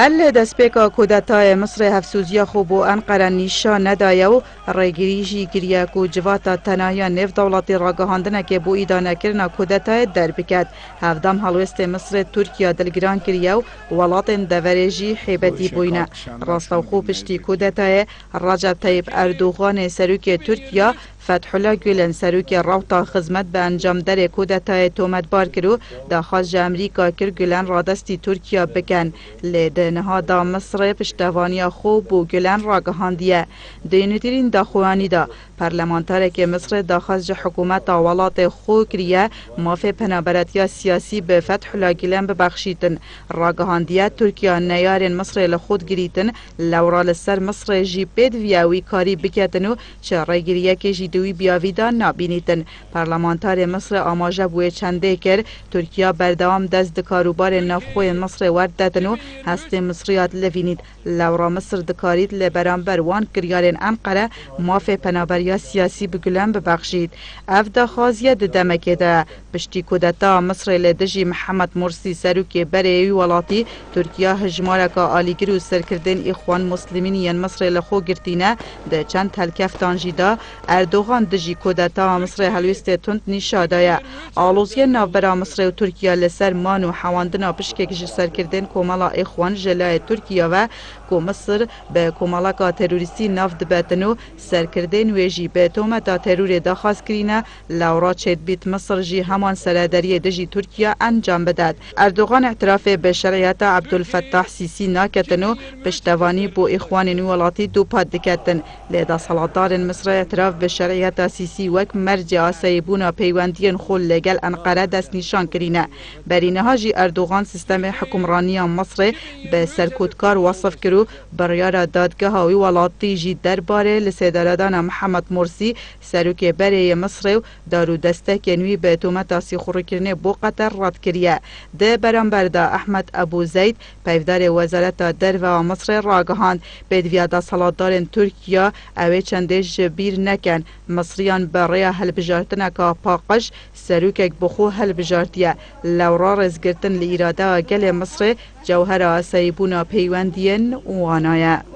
هل دسپیکا کودتای مصر هفسوزیا خوب و انقره نیشان ندایه و ریگریجی گریه کو جواتا تنایا نف دولتی راگهاندنه که بو ایدانه کرنا کودتای در بکد. هفدام حلوست مصر ترکیه دلگران کریه و ولات دورجی حیبتی بوینه. راستو خوب پشتی کودتای رجب طیب اردوغان سروک ترکیه فتح الله گولن سروک روتا خدمت به انجام در کودتای تومت بار کرو داخل امریکا کر گولن رادستی ترکیه بکن لید نهادا مصر پشتوانی خوب و گولن راگهاندیه. دینترین داخوانی دا پارلمانتاره که مصر داخل حکومت ولات خو کریه مافی پنابرتیا سیاسی به فتح الله گولن ببخشیتن. راگهاندیه ترکیه نیارن مصر لخود گریتن لورا لسر مصر جی پید ویاوی کاری بکتنو چه ریگریه که جی دوی بیاویدا نابینیتن. پارلمانتار مصر آماجه بوی چنده کر ترکیه بردوام دست دکاروبار نفخوی مصر ورد دادنو هست مصریات لوینید لورا مصر دکارید لبرانبر وان کریارن انقره مافی پنابریا سیاسی بگلن ببخشید. اف دخوازیه دمکه ده پشتی کودتا مصر لدجی محمد مرسی سروک بره ولاتی ترکیه هجمارکا آلیگر و سرکردن اخوان مسلمین ین مصر لخو گرتینه ده چند تلکفتان جیدا اردوغان دجی کودتا مصر هلوست تند نشادایه. آلوزیه نوبرا مصر و ترکیه لسر مان و حواندنا پشکک سرکردن کومالا اخوان جلای ترکیه و کو مصر به کومالاکا تروریستی ناف دبتنو سرکردن ویجی به تومتا ترور داخواست کرینه لورا چید بیت مصر جی همان سرادری دجی ترکیه انجام بدد. اردوغان اعتراف به شرعیت عبدالفتاح سیسی ناکتنو پشتوانی بو اخوان نولاتی دو پاد دکتن لیدا سلطار مصر اعتراف به شرعیت سیسی وک مرجع سیبونا پیوندین خول لگل انقره دست نشان کرینه. برینها جی اردوغان سیستم حکمرانی مصر به سرکودکار وصف کرو بریار دادگاه هاوی ولاتی جی درباره لسیداردان محمد مرسی سروک بره مصر و دارو دسته کنوی به تومت سیخور کرنه بو قطر رد کریه. ده برانبرده احمد ابو زید پیفدار وزارت در و مصر راگهاند بدویادا سلطدار ترکیه اوه چنده جبیر نکن مصریان برای هل بجارتن که پاقش سروکک بخو هل بجارتیه لورا رزگرتن لیراده گل مصر جوهر سیبونا پیوندین وانایه.